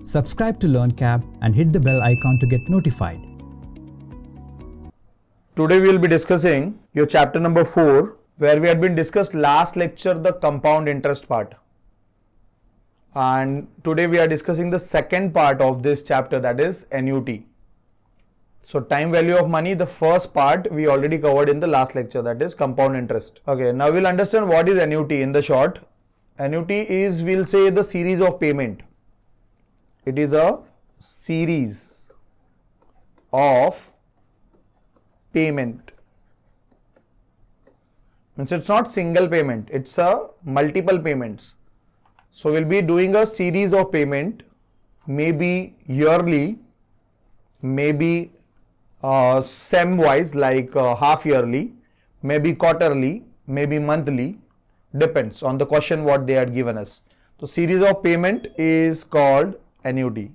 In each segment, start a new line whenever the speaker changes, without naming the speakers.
Subscribe to LearnCap and hit the bell icon to get notified.
Today we will be discussing your chapter number 4, where we had been discussed last lecture the compound interest part. And today we are discussing the second part of this chapter, that is annuity. So time value of money, the first part we already covered in the last lecture, that is compound interest. Okay, now we'll understand what is annuity in the short. Annuity is, we'll say, the series of payment. It is a series of payment. Means it's not single payment, it's a multiple payments. So we'll be doing a series of payment, maybe yearly, maybe sem wise, like half yearly, maybe quarterly, maybe monthly, depends on the question what they had given us. So series of payment is called annuity.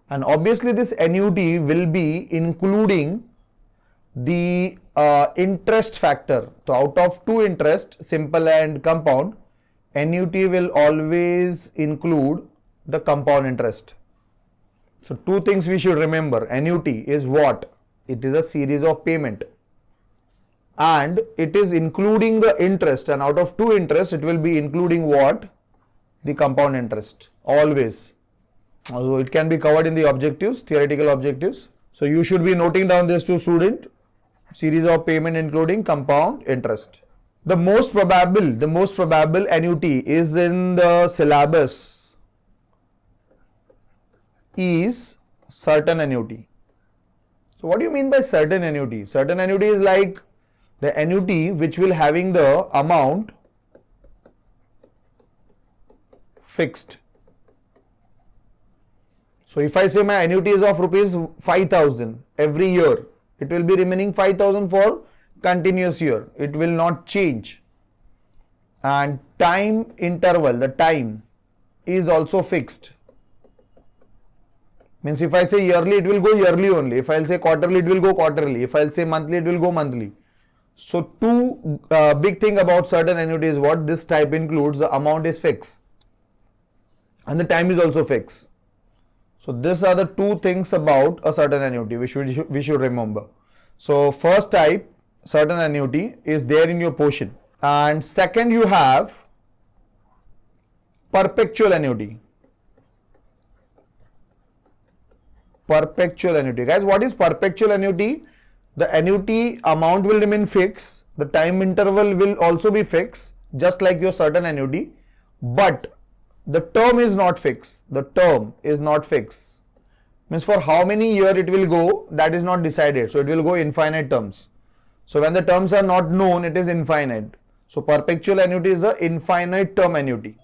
And obviously this annuity will be including the interest factor. So out of two interest, simple and compound, annuity will always include the compound interest. So two things we should remember. Annuity is what? It is a series of payment. And it is including the interest, and out of two interest, it will be including what? The compound interest, always. So it can be covered in the objectives, theoretical objectives. So you should be noting down this to student, series of payment including compound interest. The most probable annuity is in the syllabus is certain annuity. So what do you mean by certain annuity? Certain annuity is like the annuity which will having the amount fixed. So if I say my annuity is of rupees 5,000 every year, it will be remaining 5,000 for continuous year. It will not change. And time interval, the time is also fixed. Means if I say yearly, it will go yearly only. If I'll say quarterly, it will go quarterly. If I'll say monthly, it will go monthly. So two big thing about certain annuity is what this type includes, the amount is fixed and the time is also fixed. So these are the two things about a certain annuity which we should remember. So first type, certain annuity, is there in your portion. And second, you have perpetual annuity. Perpetual annuity. Guys, what is perpetual annuity? The annuity amount will remain fixed. The time interval will also be fixed, just like your certain annuity. But the term is not fixed. The term is not fixed. Means for how many years it will go, that is not decided. So it will go infinite terms. So when the terms are not known, it is infinite. So perpetual annuity is a infinite term annuity.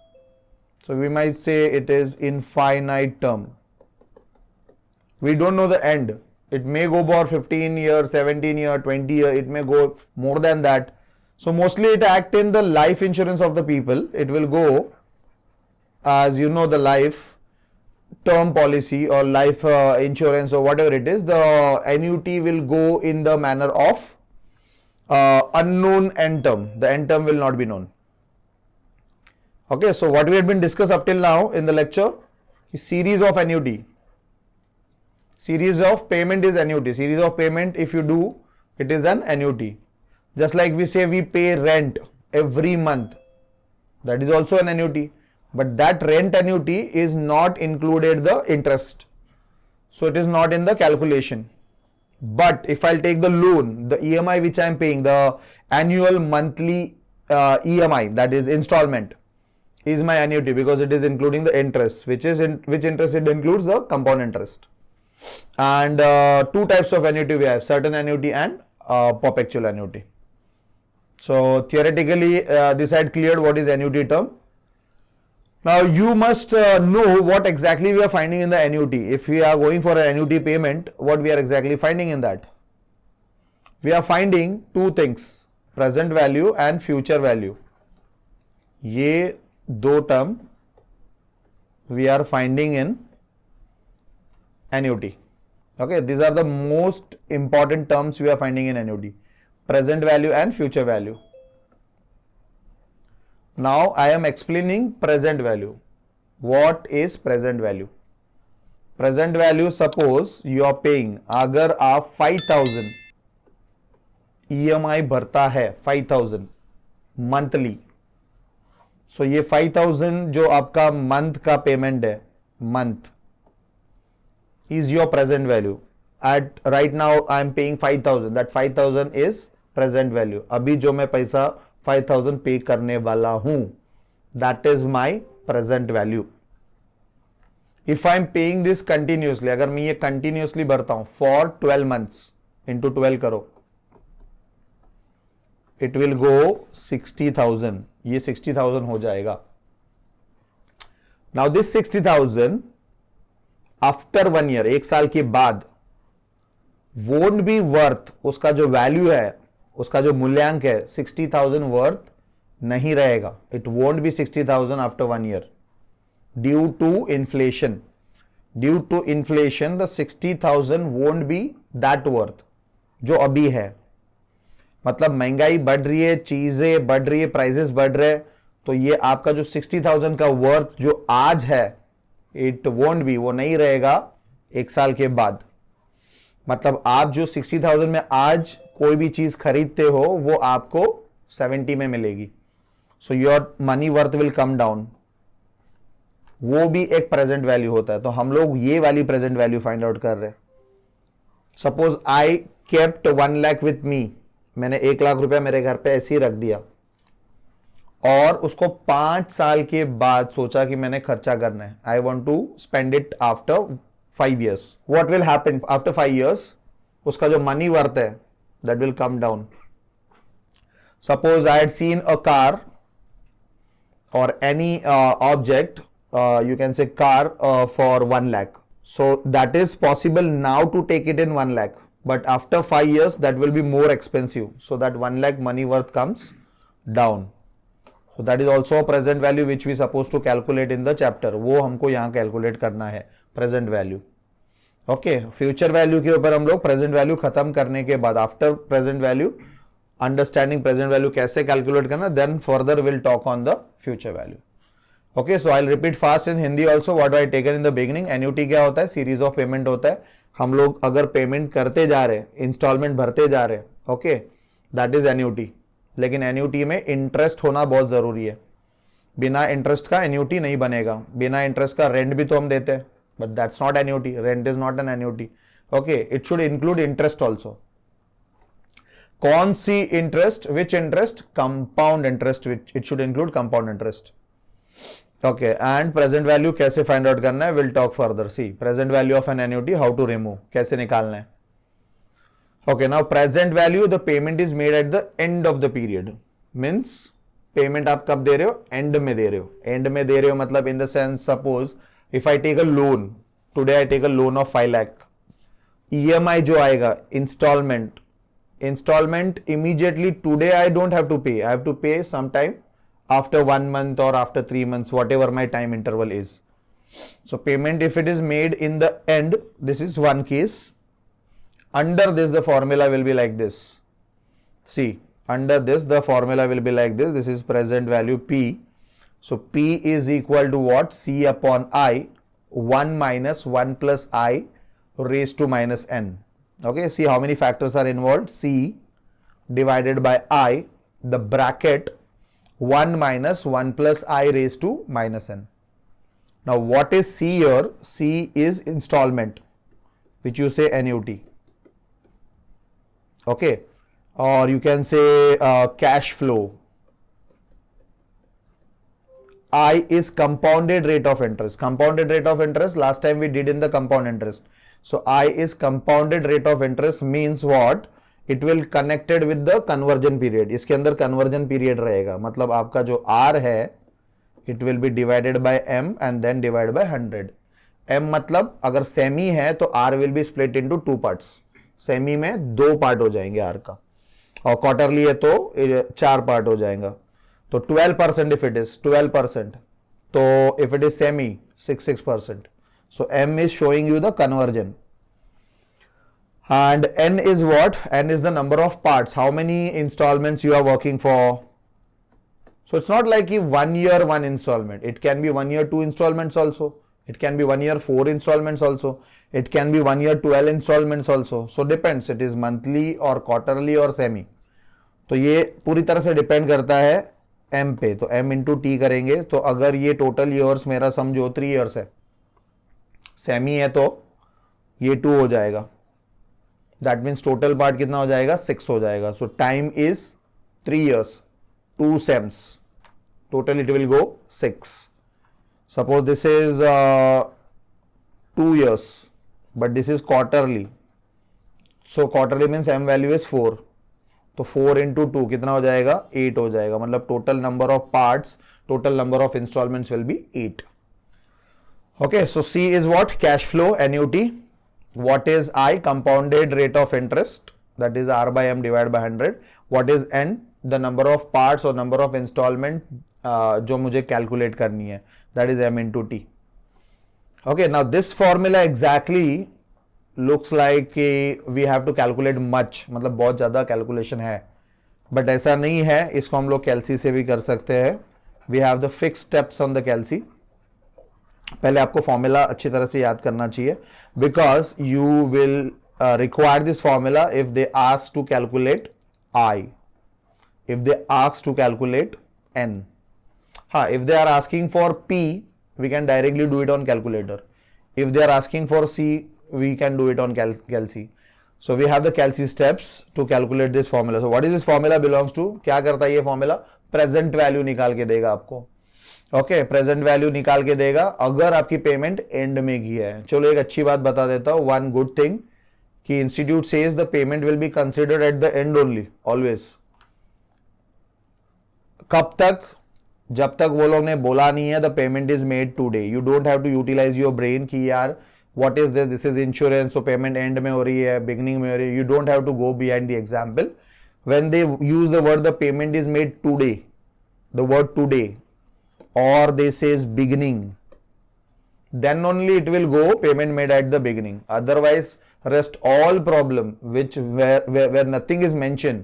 So we might say it is infinite term. We don't know the end. It may go for 15 years, 17 years, 20 years. It may go more than that. So mostly it acts in the life insurance of the people. It will go, as you know, the life term policy or life insurance or whatever it is. The annuity will go in the manner of unknown end term. The end term will not be known. Okay, so what we had been discussed up till now in the lecture is series of annuity. Series of payment is annuity. Series of payment, if you do, it is an annuity. Just like we say we pay rent every month. That is also an annuity. But that rent annuity is not included the interest. So it is not in the calculation. But if I'll take the loan, the EMI which I am paying, the annual monthly EMI, that is installment, is my annuity because it is including the interest. Which interest? It includes the compound interest. And two types of annuity we have, certain annuity and perpetual annuity. So theoretically this had cleared what is annuity term. Now you must know what exactly we are finding in the annuity. If we are going for an annuity payment, what we are exactly finding in that? We are finding two things, present value and future value. ये दो term we are finding in annuity. Okay, these are the most important terms we are finding in annuity, present value and future value. Now I am explaining present value. What is present value? Present value, suppose you are paying, अगर आप 5,000 EMI भरता है 5,000 monthly, सो ये 5,000 जो आपका month का payment है, month is your present value. At right now I am paying 5,000. That 5,000 is present value. अभी जो मैं पैसा 5,000 पे करने वाला हूं, that is my present value. If I am paying this continuously, अगर मैं ये continuously भरता हूं for 12 months into 12 करो, it will go 60,000. ये 60,000 हो जाएगा. Now this 60,000 आफ्टर 1 ईयर, एक साल के बाद, वोंट बी वर्थ, उसका जो वैल्यू है, उसका जो मूल्यांक है 60,000 वर्थ नहीं रहेगा. It won't be 60,000 after 1 year due to inflation. Due to inflation the 60,000 won't be that worth जो अभी है. मतलब महंगाई बढ़ रही है, चीजें बढ़ रही है, प्राइसेस बढ़ रहे हैं, तो ये आपका जो 60,000 का वर्थ जो आज है, इट वोंट बी, वो नहीं रहेगा एक साल के बाद. मतलब आप जो 60,000 में आज कोई भी चीज खरीदते हो वो आपको 70 में मिलेगी. So your money worth will come down. वो भी एक प्रेजेंट वैल्यू होता है. तो हम लोग ये वाली प्रेजेंट वैल्यू फाइंड आउट कर रहे हैं. Suppose I kept 1 lakh with me, मैंने 1 लाख रुपया मेरे घर पे ऐसे ही रख दिया और उसको 5 साल के बाद सोचा कि मैंने खर्चा करना है. I want to spend it after 5 years. What will happen after 5 years? उसका जो मनी वर्थ है that will come down. Suppose I had seen a car or any object, you can say car for 1 lakh. So that is possible now to take it in 1 lakh. But after 5 years that will be more expensive. So that 1 lakh money worth comes down. So that is also a present value which we supposed to calculate in the chapter. वो हमको यहाँ calculate करना है present value. Okay, future value के ऊपर हम लोग present value खत्म करने के बाद, after present value, understanding present value कैसे कैलकुलेट करना, then further will talk on the future value. Okay, so I repeat fast in Hindi also what I taken in the beginning. Annuity क्या होता है? Series of payment होता है. हम लोग अगर पेमेंट करते जा रहे, इंस्टॉलमेंट भरते जा रहे, ओके, दैट इज एन्युटी. लेकिन एन्युटी में इंटरेस्ट होना बहुत जरूरी है. बिना इंटरेस्ट का एन्युटी नहीं बनेगा. बिना इंटरेस्ट का रेंट भी तो हम देते हैं, but that's not annuity. Rent is not an annuity. Okay, it should include interest also. कौन सी interest? Which interest? Compound interest. Which it should include compound interest. Okay, and present value कैसे find out करना है? We'll talk further. See, present value of an annuity, how to remove? कैसे निकालना है? Okay, now present value, the payment is made at the end of the period. Means payment आप कब दे रहे हो? End में दे रहे हो. End में दे रहे हो मतलब in the sense, suppose if I take a loan, today I take a loan of 5 lakh. EMI जो आएगा, installment immediately today I don't have to pay. I have to pay sometime after 1 month or after 3 months, whatever my time interval is. So payment if it is made in the end, this is one case. Under this the formula will be like this. See, under this the formula will be like this. This is present value P. So P is equal to what? C upon I, 1 minus 1 plus I raised to minus n. Okay, see how many factors are involved? C divided by I, the bracket 1 minus 1 plus I raised to minus n. Now what is C here? C is installment, which you say annuity. Okay, or you can say cash flow. I is compounded rate of interest. Compounded rate of interest, last time we did in the compound interest. So I is compounded rate of interest means what? It will connected with the conversion period. इसके अंदर conversion period रहेगा. मतलब आपका जो R है, it will be divided by M and then divided by 100. M मतलब अगर semi है तो R will be split into 2 parts. Semi में 2 पार्ट हो जाएंगे R का, और क्वार्टरली है तो 4 पार्ट हो जाएगा. तो 12% if it is 12%, तो if it is semi 6%. So M is showing you the conversion, and N is what? N is the number of parts. How many installments you are working for? So it's not like 1 year 1 installment. It can be 1 year 2 installments also. It can be 1 year 4 installments also. It can be 1 year 12 installments also. So depends. It is monthly or quarterly or semi. तो ये पूरी तरह से depend करता है m पे. तो m into T करेंगे. तो अगर ये टोटल ईयर्स मेरा समझो 3 ईयर्स है, सेमी है, तो ये 2 हो जाएगा. दैट मीन्स टोटल पार्ट कितना हो जाएगा? 6 हो जाएगा. So time is 3 years, 2 sems. Total it will go 6. Suppose this is 2 years, but this is quarterly. So quarterly means m value is 4. तो 4 into 2 कितना हो जाएगा? 8 हो जाएगा. मतलब total number of parts, total number of installments will be 8. Okay, so C is what? Cash flow, annuity. What is I? Compounded rate of interest. That is R by M divided by 100. What is N? The number of parts or number of installment जो मुझे calculate करनी है. That is m into t. Okay, now this formula exactly looks like we have to calculate much. मतलब बहुत ज़्यादा calculation है, but ऐसा नहीं है. इसको हम लोग कैलसी से भी कर सकते हैं. We have the fix steps on the calci. पहले आपको फॉर्मूला अच्छी तरह से याद करना चाहिए, because you will require this formula if they ask to calculate I, if they ask to calculate N. If they are asking for P, we can directly do it on calculator. If they are asking for C, we can do it on calci. So we have the calci steps to calculate this formula. So what is this formula belongs to? क्या करता है ये formula? Present value निकाल के देगा आपको. Okay, present value निकाल के देगा अगर आपकी पेमेंट एंड में की है. चलो एक अच्छी बात बता देता हूँ. One good thing कि institute says the payment will be considered at the end only, always. कब तक? जब तक वो लोग ने बोला नहीं है the payment is made today. You don't have to utilise your brain कि यार what is this, this is insurance, तो पेमेंट एंड में हो रही है, बिगनिंग में हो रही है. You don't have to go behind the example. When they use the word the payment is made today, the word today, और they says beginning, then only it will go payment made at the beginning. Otherwise rest all problem which where nothing is mentioned,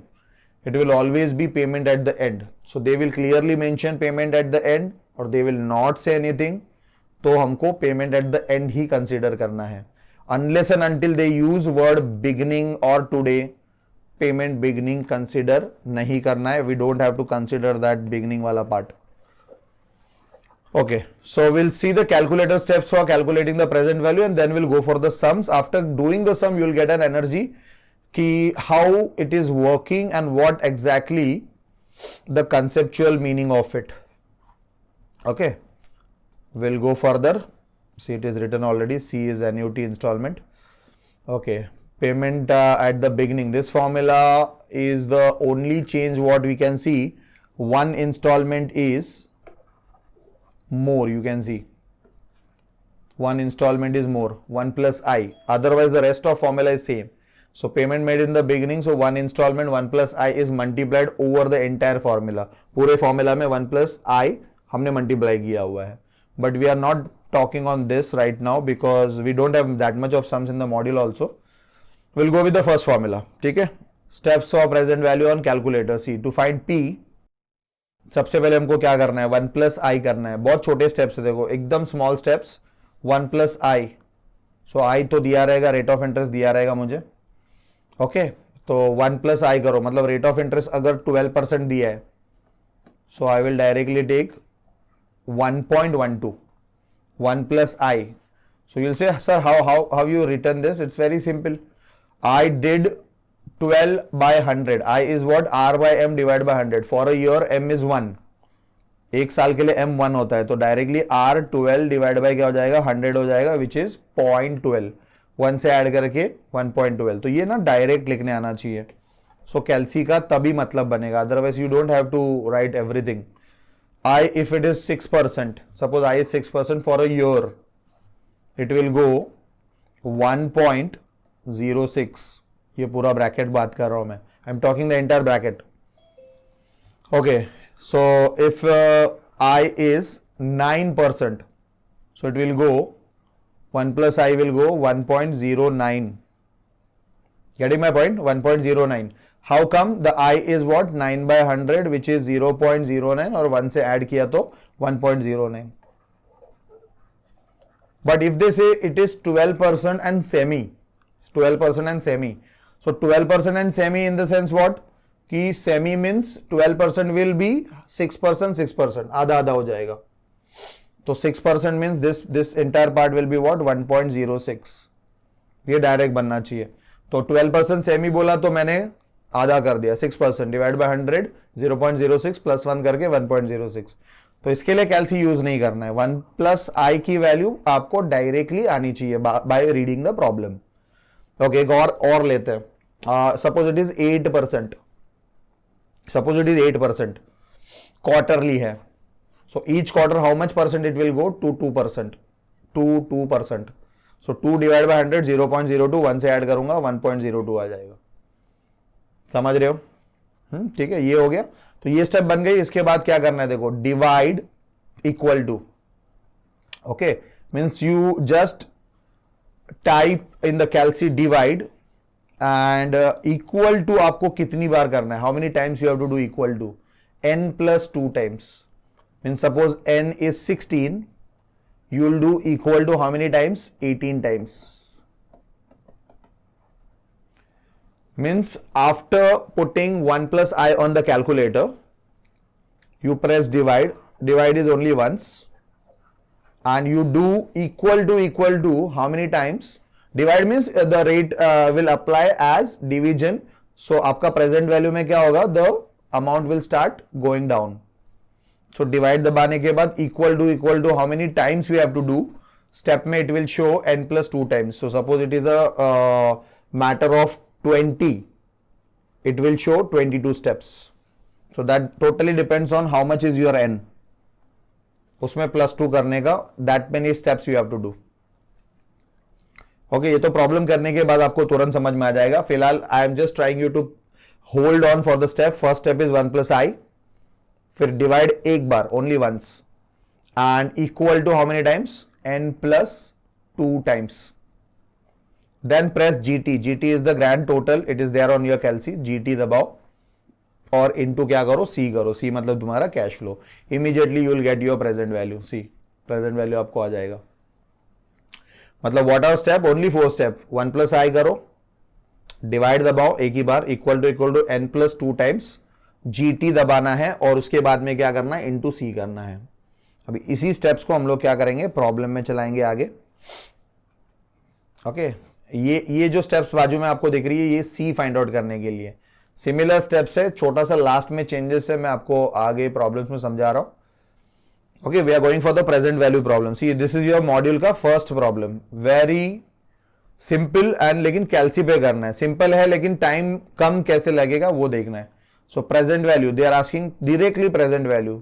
it will always be payment at the end. So they will clearly mention payment at the end or they will not say anything. तो हमको payment at the end he consider करना है. Unless and until they use word beginning or today, payment beginning consider नहीं करना है. We don't have to consider that beginning वाला part. Okay, so we'll see the calculator steps for calculating the present value and then we'll go for the sums. After doing the sum, you'll get an energy ki how it is working and what exactly the conceptual meaning of it. Okay, we'll go further. See, it is written already. C is annuity installment. Okay, payment at the beginning. This formula is the only change what we can see. One installment is more, you can see one installment is more, 1 plus I, otherwise the rest of formula is same. So payment made in the beginning, so one installment 1 plus I is multiplied over the entire formula. पूरे formula में 1 plus I हमने multiply किया हुआ है, but we are not talking on this right now because we don't have that much of sums in the module also. We'll go with the first formula. ठीक है, steps of present value on calculator. See, to find P, सबसे पहले हमको क्या करना है? 1 plus आई करना है. बहुत छोटे स्टेप्स है, देखो एकदम स्मॉल स्टेप्स. 1 प्लस आई, सो आई तो दिया रहेगा, रेट ऑफ इंटरेस्ट दिया रहेगा मुझे. ओके, तो 1 प्लस आई करो, मतलब रेट ऑफ इंटरेस्ट अगर 12% दिया है, so I will directly take 1.12. 1 plus I. So you'll say sir how you return this? It's very simple. I did 12 by 100. I is what? R by M divided by 100. For a year M is 1. एक साल के लिए M 1 होता है, तो directly R 12 divide by क्या हो जाएगा? 100 हो जाएगा, विच इज 0.12. 1 से ऐड करके 1.12. तो ये ना डायरेक्ट लिखने आना चाहिए. सो कैलसी का तभी मतलब बनेगा, otherwise you don't have to write everything. I, if it is 6%, suppose I is 6% for a year, it will go 1.06. ये पूरा ब्रैकेट बात कर रहा हूं मैं. I am talking the entire bracket. Okay, so if I is 9%, so it will go 1 plus I will go 1.09. Getting my point? 1.09. How come? The I is what? 9/100 which is 0.09 और 1 से add किया तो 1.09. But if they say it is 12% and semi, 12% and semi. So 12% and semi in the sense what? कि semi means 12% will be 6%, 6%. आधा आधा हो जाएगा. तो 6% means this entire part will be what? 1.06. ये डायरेक्ट बनना चाहिए. तो 12% सेमी बोला तो मैंने आधा कर दिया. 6% डिवाइड बाय 100, 0.06 प्लस 1 करके 1.06. तो इसके लिए कैल्सी यूज नहीं करना है. 1 प्लस आई की वैल्यू आपको डायरेक्टली आनी चाहिए by reading the problem. Okay, एक और लेते हैं. Suppose it is 8%. Suppose it is 8%. Quarterly है. So each quarter how much percent it will go? to 2%. 2%. So 2 divided by 100, 0.02. 1 से ऐड करूंगा 1.02 आ जाएगा. समझ रहे हो? ठीक है, ये हो गया. तो ये स्टेप बन गई. इसके बाद क्या करना है देखो, divide equal to. Okay, means you just type in the calci divide and equal to आपको कितनी बार करना है? How many times you have to do equal to? n plus 2 times. Means suppose n is 16, you will do equal to how many times? 18 times. Means after putting 1 plus I on the calculator, you press divide. Divide is only once. And you do equal to how many times? Divide means the rate will apply as division. So आपका present value में क्या होगा? The amount will start going down. So divide दबाने के बाद equal to how many times we have to do? Step में it will show n plus 2 times. So suppose it is a matter of 20. It will show 22 steps. So that totally depends on how much is your n. उसमें +2 करने का that many steps you have to do. Okay, ये तो problem करने के बाद आपको तुरंत समझ में आ जाएगा. फिलहाल I am just trying you to hold on for the step. First step is 1 plus I. फिर डिवाइड एक बार, only once, and equal to how many times? n plus 2 times. Then press GT. GT is the grand total. It is there on your calci. GT दबाओ और into क्या करो? C करो. C मतलब तुम्हारा cash flow. Immediately you will get your present value. C present value आपको आ जाएगा. मतलब what are step? Only 4 step. 1 plus I करो, डिवाइड दबाओ एक ही बार, equal to n plus 2 times. GT दबाना है और उसके बाद में क्या करना है? इनटू C करना है. अभी इसी स्टेप्स को हम लोग क्या करेंगे? प्रॉब्लम में चलाएंगे आगे. ओके, ये जो स्टेप्स बाजू में आपको दिख रही है, ये C फाइंड आउट करने के लिए. सिमिलर स्टेप्स है, छोटा सा लास्ट में चेंजेस है, मैं आपको आगे प्रॉब्लम्स में समझा रहा हूं. Okay, we are going for the present value problem. See, this is your module का first problem. Very simple and लेकिन कैल्सी पे करना है. सिंपल है लेकिन टाइम कम कैसे लगेगा वो देखना है. So present value, they are asking directly present value.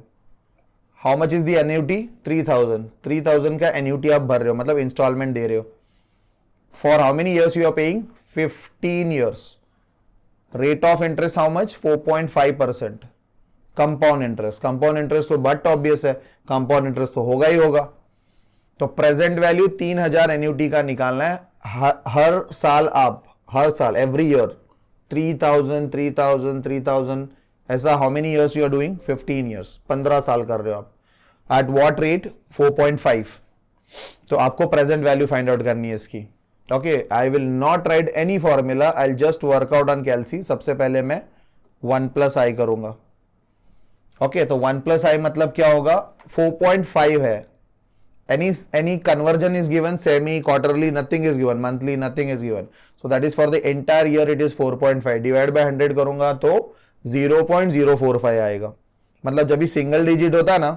How much is the annuity? 3000. 3000 का annuity आप भर रहे हो, मतलब installment दे रहे हो. For how many years you are paying? 15 years. Rate of interest how much? 4.5%. Compound interest. Compound interest तो but obvious है. Compound interest तो होगा ही होगा. तो present value 3000 annuity का निकालना है. हर साल आप, हर साल, every year 3000 ऐसा how many years you are doing? 15 years. 15 साल कर रहे हो आप. At what rate? 4.5. तो आपको प्रेजेंट वैल्यू फाइंड आउट करनी है इसकी. Okay, I will not write any formula, I will just work out on calci. सबसे पहले मैं 1 प्लस आई करूंगा. ओके, तो 1 प्लस आई मतलब क्या होगा? 4.5 है. any conversion is given, semi, quarterly, nothing is given, monthly, nothing is given. So that is for the entire year it is 4.5. Divide by 100 करूंगा तो 0.045 आएगा. मतलब जब भी सिंगल डिजिट होता है ना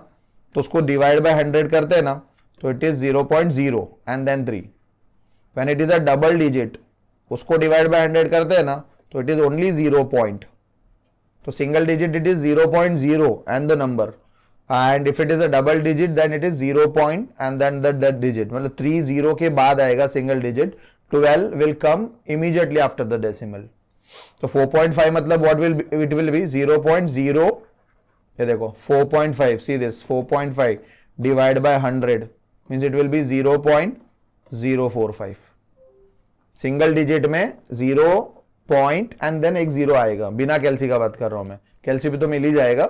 तो उसको डिवाइड बाय 100 करते हैं ना तो it is 0.0 and then 3. When it is a double digit उसको डिवाइड बाय 100 करते हैं ना तो इट इज ओनली 0 पॉइंट. तो single digit it is 0.0 and the number. And if it is a double digit, then it is 0 point and then that digit. मतलब 3 0 के बाद आएगा single digit. 12 will come immediately after the decimal. तो 4.5 मतलब what will it will be? 0.0. ये देखो 4.5. See this 4.5 divide by 100 means it will be 0.045. Single digit में 0 point and then एक जीरो आएगा, बिना कैलसी का बात कर रहा हूं मैं, कैलसी भी तो मिल ही जाएगा।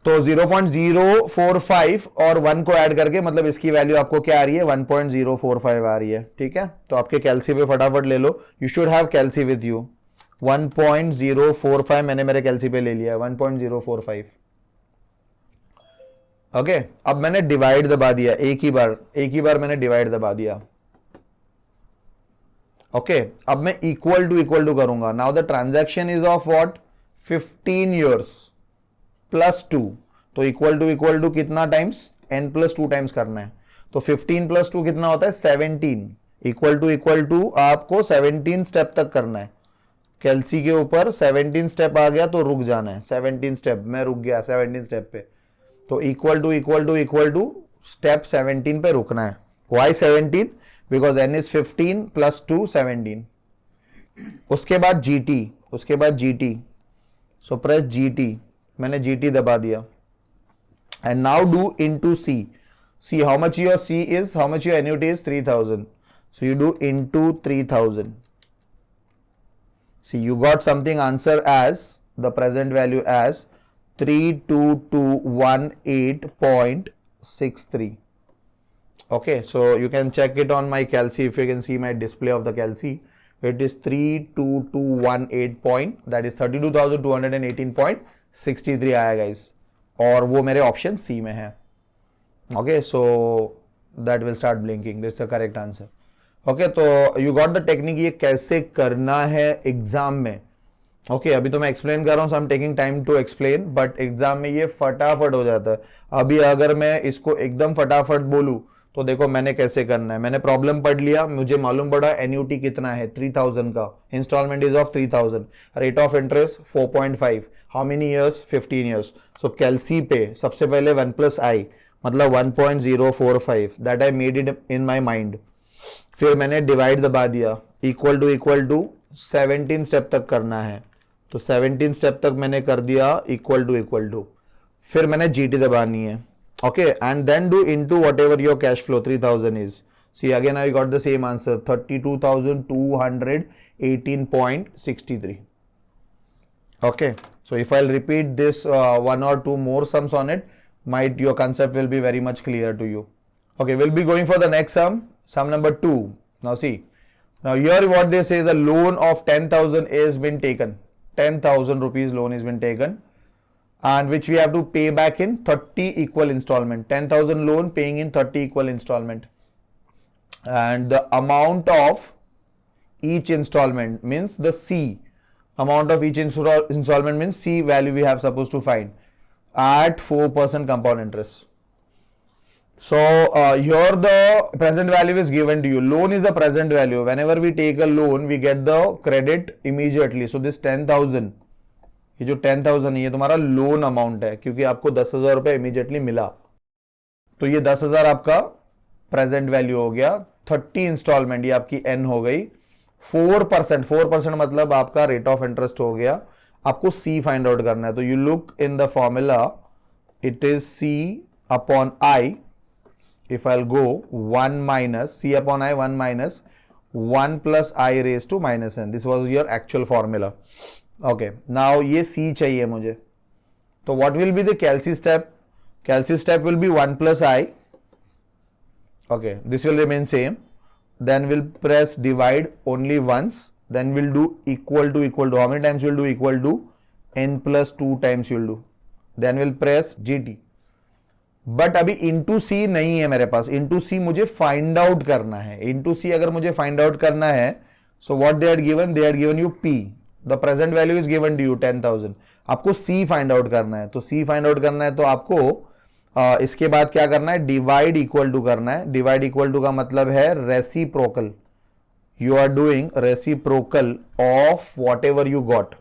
तो 0.045 और 1 को ऐड करके मतलब इसकी वैल्यू आपको क्या आ रही है, 1.045 आ रही है। ठीक है, तो आपके कैलसी पे फटाफट ले लो, you should have calci with you. 1.045 मैंने मेरे कैलसी पे ले लिया, 1.045। ओके, अब मैंने डिवाइड दबा दिया, एक ही बार मैंने डिवाइड दबा दिया। ओके, अब मैं इक्वल टू करूंगा। Now the transaction is of what, 15 years plus 2, तो इक्वल टू कितना टाइम्स, n+2 टाइम्स करना है। तो 15 + 2 कितना होता है, 17। इक्वल टू आपको 17 स्टेप तक करना है। कैलसी के ऊपर 17 स्टेप आ गया तो रुक जाना है, 17 स्टेप, मैं रुक गया 17 स्टेप पे। तो इक्वल टू स्टेप 17 पे रुकना है। वाई 17? Because n is 15 + 2 17। उसके बाद GT, सो प्रेस GT, मैंने GT दबा दिया। And now do into C how much your annuity is, 3000, so you do into 3000। See, you got something answer as the present value as 32218.63. Okay, so you can check it on my Calci. If you can see my display of the Calci, it is 32218 that is 32,218.63 आया guys, और वो मेरे option C में है। Okay, so that will start blinking. That's the correct answer. Okay, तो you got the technique, ये कैसे करना है एग्जाम में। ओके, अभी तो मैं एक्सप्लेन कर रहा हूँ, so I'm taking time to explain, but exam में ये फटाफट हो जाता है। अभी अगर मैं इसको एकदम फटाफट बोलूँ तो देखो मैंने कैसे करना है। मैंने प्रॉब्लम पढ़ लिया, मुझे मालूम पड़ा एन्यूटी कितना है, 3000 का, installment is of 3000, rate of interest 4.5, how many years, 15 years. So calci पे सबसे पहले 1 + I मतलब 1.045, that I made it in my mind. फिर मैंने डिवाइड दबा दिया, इक्वल टू 17 स्टेप तक करना है, तो 17 स्टेप तक मैंने कर दिया, इक्वल टू। फिर मैंने GT दबानी है। Okay, and then do into whatever your cash flow 3000 is. See again I got the same answer, 32,218.63। okay, so if I'll repeat this 1 or 2 more sums on it, your concept will be very much clear to you. Okay, we'll be going for the next sum number 2. Now see, now here what they say is a loan of 10,000 is been taken, 10,000 rupees loan has been taken, and which we have to pay back in 30 equal installment. 10,000 loan paying in 30 equal installment, and the amount of each installment means the C amount of each installment means C value we have supposed to find at 4% compound interest. So here the present value is given to you. Loan is a present value. Whenever we take a loan, we get the credit immediately. So this 10,000, ये जो 10,000 है ये तुम्हारा loan amount है, क्योंकि आपको 10,000 रुपए immediately मिला, तो ये 10,000 आपका प्रेजेंट वैल्यू हो गया। 30 इंस्टॉलमेंट ये आपकी N हो गई। 4% मतलब आपका रेट ऑफ इंटरेस्ट हो गया। आपको C फाइंड आउट करना है, तो you look in the formula, it is C upon I। If I'll go 1 minus C upon I, 1 minus 1 plus I raised to minus n. This was your actual formula. Okay, now ये C चाहिए मुझे, तो what will be the Calci step? Calci step will be 1 plus I. Okay, this will remain same. Then we'll press divide only once. Then we'll do equal to. How many times we'll do equal to? N plus 2 times you'll do. Then we'll press GT. But अभी into सी नहीं है मेरे पास, into सी मुझे find out करना है। Into सी अगर मुझे find out करना है, so what they had given you P, the present value is given to you 10,000। आपको C फाइंड आउट करना है, तो C फाइंड आउट करना है तो आपको इसके बाद क्या करना है, डिवाइड इक्वल टू करना है। डिवाइड इक्वल टू का मतलब है reciprocal, you are doing reciprocal of whatever you got.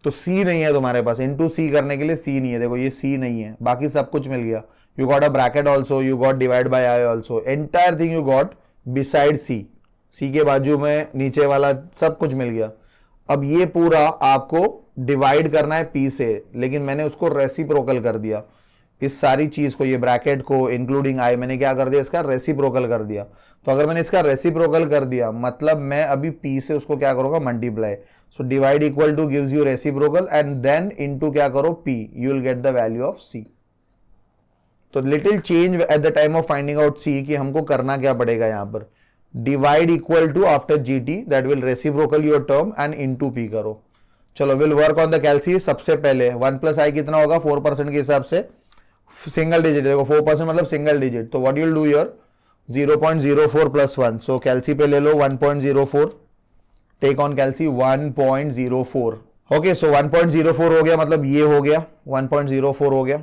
तो C नहीं है तुम्हारे पास, इंटू C करने के लिए C नहीं है, देखो ये C नहीं है, बाकी सब कुछ मिल गया। You got a bracket also, you got divide by I also, entire thing you got beside C के बाजू में नीचे वाला सब कुछ मिल गया। अब ये पूरा आपको डिवाइड करना है P से, लेकिन मैंने उसको रेसिप्रोकल कर दिया। इस सारी चीज को, ये ब्रैकेट को इंक्लूडिंग आई, मैंने क्या कर दिया, इसका रेसिप्रोकल कर दिया। तो अगर मैंने इसका रेसिप्रोकल कर दिया मतलब मैं अभी p से उसको क्या करूंगा, multiply. So divide equal to gives you reciprocal and then into क्या करो p, you will get the value of c। तो little change at the time of finding out c कि हमको करना क्या पड़ेगा यहां पर, divide equal to after gt that will reciprocal your term and into p करो। चलो will work on the calci. सबसे पहले 1 प्लस आई कितना होगा 4% के हिसाब से, सिंगल डिजिट, देखो 4% मतलब सिंगल डिजिट, तो what you will do here 0.04 plus 1, so calci पे ले लो 1.04, take on calci 1.04। Okay so 1.04 हो गया, मतलब ये हो गया 1.04 हो गया।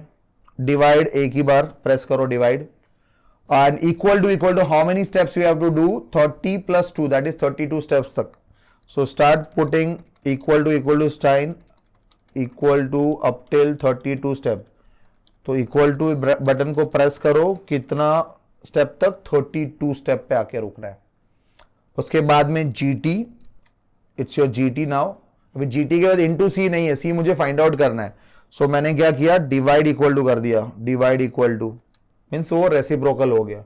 डिवाइड एक ही बार प्रेस करो divide, and equal to how many steps we have to do 30 plus 2 that is 32 steps तक। So start putting equal to sign equal to up till 32 step. तो इक्वल टू बटन को press करो, कितना step तक, 32 step पे आके रुकना है। उसके बाद में GT, it's your GT now. अभी GT के बाद इनटू C नहीं है, C मुझे फाइंड आउट करना है। सो मैंने क्या किया, डिवाइड इक्वल टू कर दिया, डिवाइड इक्वल टू मीन्स वो रेसिप्रोकल हो गया,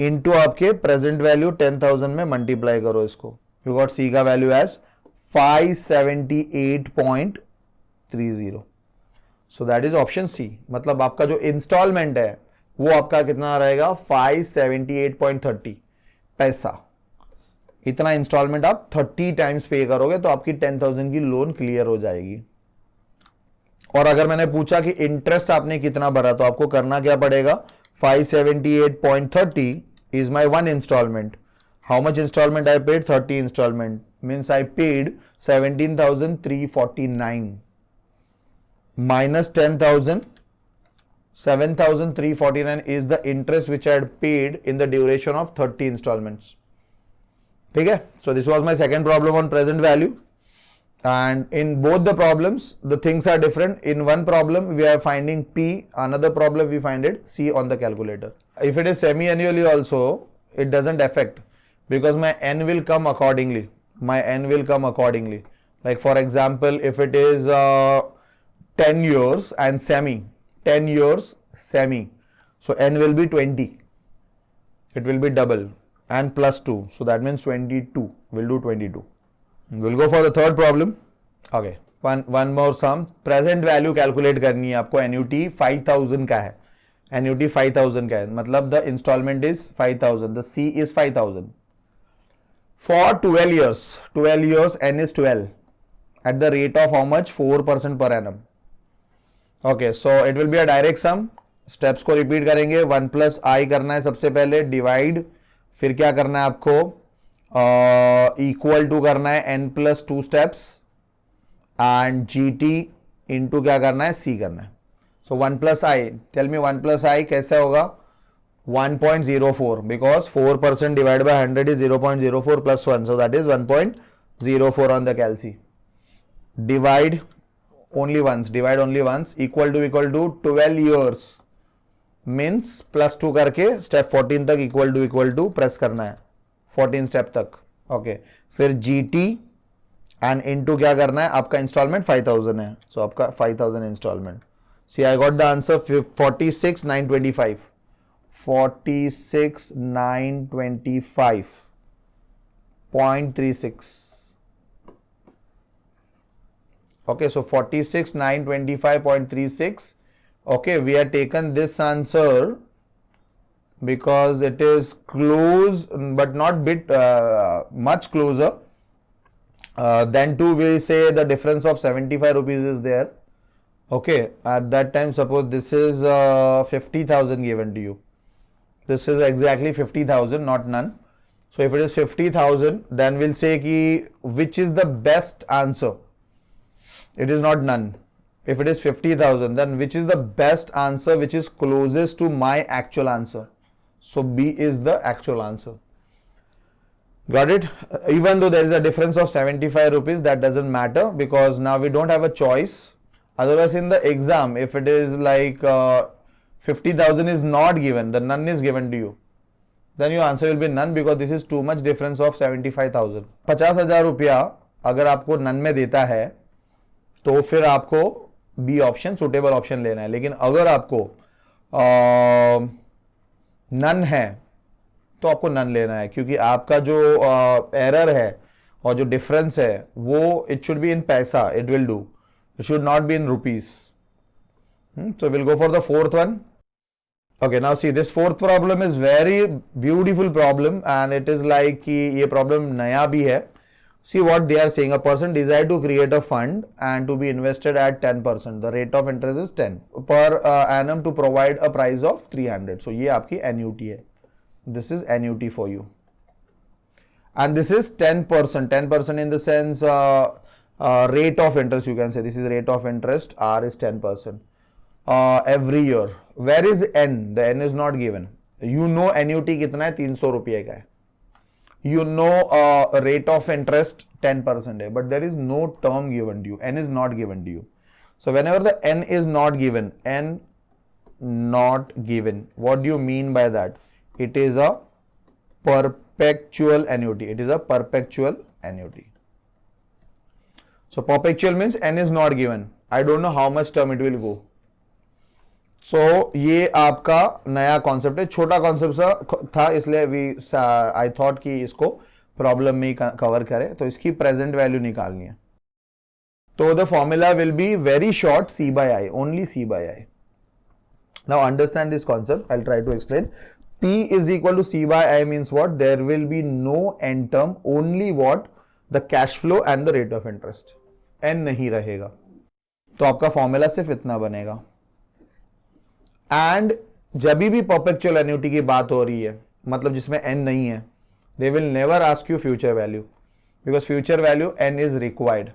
इनटू आपके प्रेजेंट वैल्यू 10,000 में मल्टीप्लाई करो इसको, यू गॉट C का value as 578.30। So that is option C. मतलब आपका जो इंस्टॉलमेंट है वो आपका कितना रहेगा 578.30 पैसा। इतना इंस्टॉलमेंट आप 30 टाइम्स पे करोगे तो आपकी 10,000 की लोन क्लियर हो जाएगी। और अगर मैंने पूछा कि इंटरेस्ट आपने कितना भरा तो आपको करना क्या पड़ेगा, 578.30 is my one instalment. How much instalment I paid, 30 instalment means I paid 17,349 minus 10,000, 7,349 is the interest which I had paid in the duration of 30 installments. ठीक है, so this was my second problem on present value, and in both the problems the things are different. In one problem we are finding P, another problem we find it C on the calculator. If it is semi-annually also it doesn't affect because my N will come accordingly. My N will come accordingly. Like for example, if it is 10 years and semi, 10 years semi, so N will be 20, it will be double and plus 2, so that means 22, we'll do 22. We'll go for the third problem. Okay, one more sum. Present value calculate करनी है आपको, annuity 5,000 का है, annuity 5,000 का है, मतलब the installment is 5,000, the C is 5,000 for 12 years, 12 years N is 12 at the rate of how much, 4% per annum. Okay so it will be a direct sum. Steps को repeat करेंगे, 1 plus आई करना है सबसे पहले, divide, फिर क्या करना है आपको, इक्वल टू करना है n plus 2 steps and GT into क्या करना है, C करना है। So 1 plus I, tell me 1 plus I कैसे होगा, 1.04 because 4% divide by 100 is 0.04 plus 1, so that is 1.04 on the calci. Divide only once, divide only once, equal to 12 years means plus 2 करके step 14 तक equal to press करना है 14 step तक। Okay फिर GT and into क्या करना है, आपका इंस्टॉलमेंट 5,000 है, सो आपका 5,000 instalment. See I got the answer 46,925, 46,925.36। Okay, so 46,925.36. Okay, we have taken this answer because it is close but not bit much closer. Then too we say the difference of 75 rupees is there. Okay, at that time suppose this is 50,000 given to you. This is exactly 50,000, not none. So if it is 50,000 then we'll say ki which is the best answer. It is not none. If it is 50,000 then which is the best answer which is closest to my actual answer. So B is the actual answer. Got it? Even though there is a difference of 75 rupees, that doesn't matter because now we don't have a choice. Otherwise in the exam if it is like 50,000 is not given, the none is given to you, then your answer will be none because this is too much difference of 75,000. 50,000 रुपया अगर आपको none में देता है तो फिर आपको B option suitable option लेना है। लेकिन अगर आपको नन है तो आपको नन लेना है, क्योंकि आपका जो एरर है और जो डिफरेंस है वो इट शुड बी इन पैसा, it will do, it should not be in rupees. So we'll go for the fourth one. Okay, now see, this fourth problem is very beautiful problem and it is like कि ये problem नया भी है. See what they are saying, a person desire to create a fund and to be invested at 10%. The rate of interest is 10 per annum to provide a price of 300. So ये आपकी annuity है. This is annuity for you. And this is 10%. 10% in the sense rate of interest, you can say. This is rate of interest. R is 10%. Every year. Where is N? The N is not given. You know annuity कितना है, 300 रुपये का है. You know rate of interest 10% है, but there is no term given to you. N is not given to you. So whenever the N is not given, N not given, what do you mean by that? It is a perpetual annuity. It is a perpetual annuity. So perpetual means N is not given. I don't know how much term it will go. So ये आपका नया concept है, छोटा concept था इसलिए I thought कि इसको problem में ही कवर करें. तो इसकी प्रेजेंट वैल्यू निकालनी है. तो the formula will be very short, C by I, only C by I. Now understand this concept. I'll try to explain. P is equal to C by I means what? There will be no N term, only what? The cash flow and the rate of interest. N नहीं रहेगा. तो आपका formula सिर्फ इतना बनेगा. And जब भी perpetual annuity की बात हो रही है, मतलब जिसमें एन नहीं है, they will never ask you future value, because future value N is required.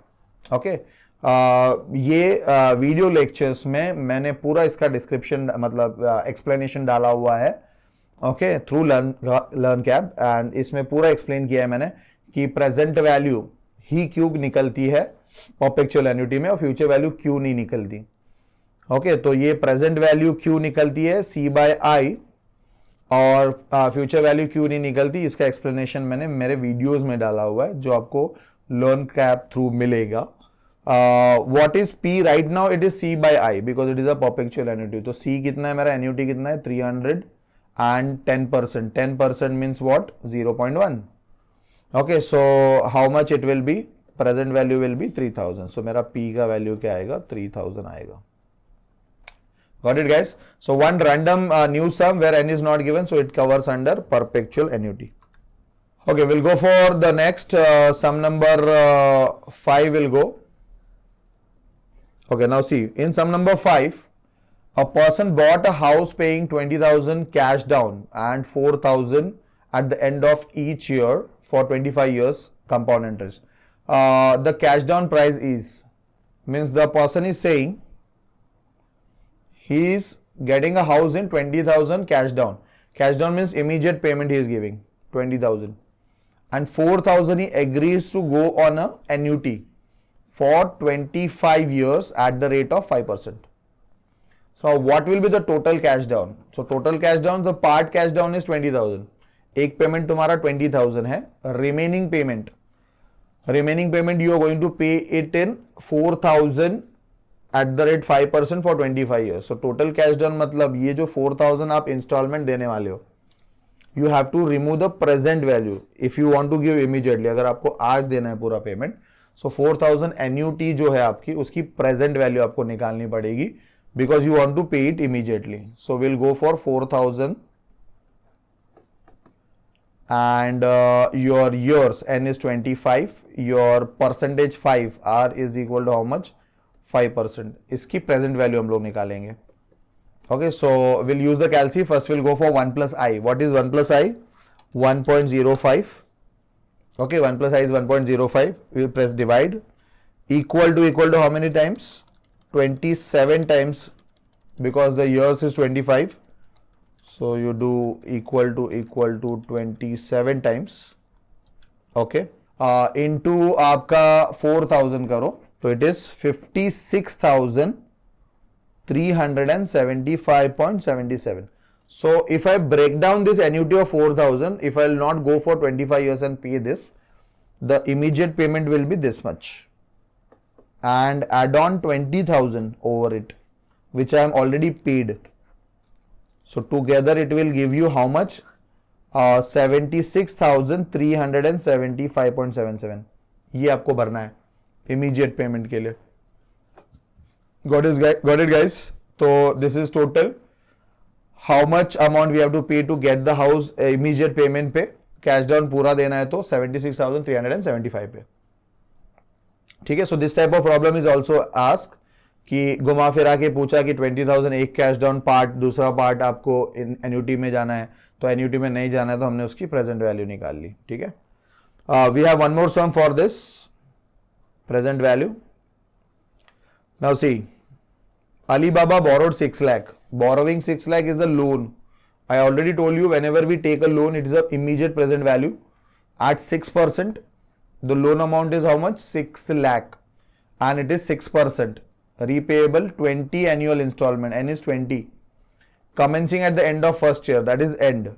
Okay, ये वीडियो लेक्चर्स में मैंने पूरा इसका डिस्क्रिप्शन मतलब एक्सप्लेनेशन डाला हुआ है. Okay, through learn cap, and इसमें पूरा एक्सप्लेन किया है मैंने कि प्रेजेंट वैल्यू ही क्यों निकलती है परपेचुअल एन्युटी में और फ्यूचर वैल्यू क्यों नहीं निकलती. ओके, तो ये प्रेजेंट वैल्यू क्यों निकलती है C by I और फ्यूचर वैल्यू क्यों नहीं निकलती, इसका एक्सप्लेनेशन मैंने मेरे वीडियोस में डाला हुआ है जो आपको लर्न कैप थ्रू मिलेगा. What is P right now? It is C by I because it is a perpetual annuity. तो C कितना है मेरा, एन्युटी कितना है 300 and 10%. 10% means what? 0.1. Okay, so how much it will be? Present value will be 3000. सो मेरा P का value क्या आएगा? 3000 आएगा. Got it, guys? So one random new sum where N is not given, so it covers under perpetual annuity. Okay, we'll go for the next sum number 5 will go. Okay, now see, in sum number 5, a person bought a house paying 20,000 cash down and 4,000 at the end of each year for 25 years compound interest. The cash down price is, means the person is saying he is getting a house in 20,000 cash down. Cash down means immediate payment he is giving 20,000, and 4,000 he agrees to go on a annuity for 25 years at the rate of 5%. So what will be the total cash down? So total cash down, the part cash down is 20,000. एक payment तुम्हारा 20,000 है. remaining payment you are going to pay it in 4,000 at the rate 5% for 25 years. So total cash down मतलब ये जो 4,000 आप instalment देने वाले हो, you have to remove the present value if you want to give immediately. अगर आपको आज देना है पूरा पेमेंट, so 4,000 annuity जो है आपकी, उसकी present value आपको निकालनी पड़ेगी because you want to pay it immediately. So we'll go for 4,000 and your years N is 25, your percentage 5 R is equal to how much? 5%. इसकी प्रेजेंट वैल्यू हम लोग निकालेंगे. Okay, so will use the calci. First will go for 1 plus I. What is 1 plus I? 1.05. Okay, 1 plus I is 1.05. We'll press divide. Equal to how many times? 27 times because the years is 25. So you do equal to 27 times. Okay. Into आपका 4,000 करो तो it is 56,375.77. So if I break down this annuity of 4,000, if I will not go for 25 years and pay this, the immediate payment will be this much, and add on 20,000 over it, which I am already paid. So together it will give you how much? 76,375.77. ये आपको भरना है immediate payment के लिए. Got it guys? So this is total. How much amount we have to pay to get the house immediate payment पे? Cash down पूरा देना है तो 76,375 पे. ठीक है. So this type of problem is also asked कि घुमा फिरा के पूछा कि 20,000 एक कैश डाउन पार्ट, दूसरा पार्ट आपको एन्यूटी में जाना है, तो एन्यूटी में नहीं जाना है तो हमने उसकी प्रेजेंट वैल्यू निकाल ली. ठीक है. We have one more sum for this present value. Now see, Alibaba borrowed 6 lakh. Borrowing 6 lakh is a loan. I already told you whenever we take a loan, it is a immediate present value at 6%. The loan amount is how much? 6 lakh and it is 6%. Repayable 20 annual installment. N is 20. Commencing at the end of first year, that is end.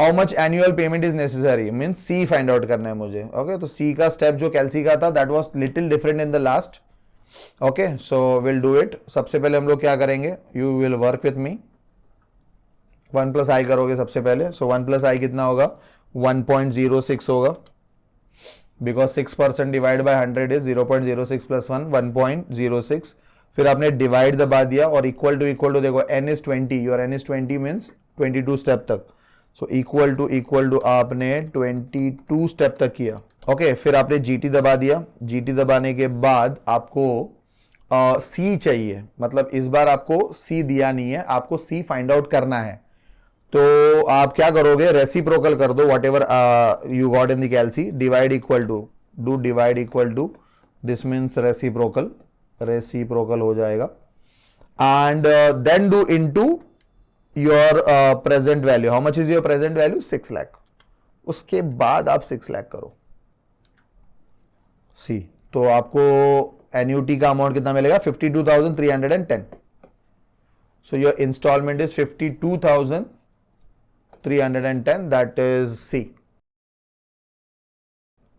How much annual payment is necessary? Means C find out करना है मुझे. Okay, तो C का step जो कैलसी का था, that was little different in the last. Okay, so we'll do it. सबसे पहले हम लोग क्या करेंगे? You will work with me. 1 plus I करोगे सबसे पहले. So 1 plus I कितना होगा? 1.06 होगा. Because 6% divided by 100 is 0.06 plus 1, 1.06. फिर आपने divide दबा दिया और equal to देखो n is 20. Your n is 20 means 22 step तक. So equal to आपने 22 step तक किया. ओके, फिर आपने GT दबा दिया. GT दबाने के बाद आपको C चाहिए. मतलब इस बार आपको C दिया नहीं है, आपको C फाइंड आउट करना है. तो आप क्या करोगे? रेसिप्रोकल कर दो whatever you got in the calci. Divide equal to this means reciprocal हो जाएगा. And then do into your present value. How much is your present value? 6 lakh. उसके बाद आप 6 लाख करो. सी, तो आपको एन्यूटी का अमाउंट कितना मिलेगा? 52,310. So your instalment is 52,310. that is C.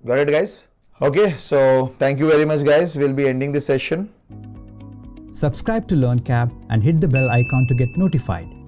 Got it guys? Okay, so thank you very much guys. We'll be ending this session.
Subscribe to LearnCap and hit the bell icon to get notified.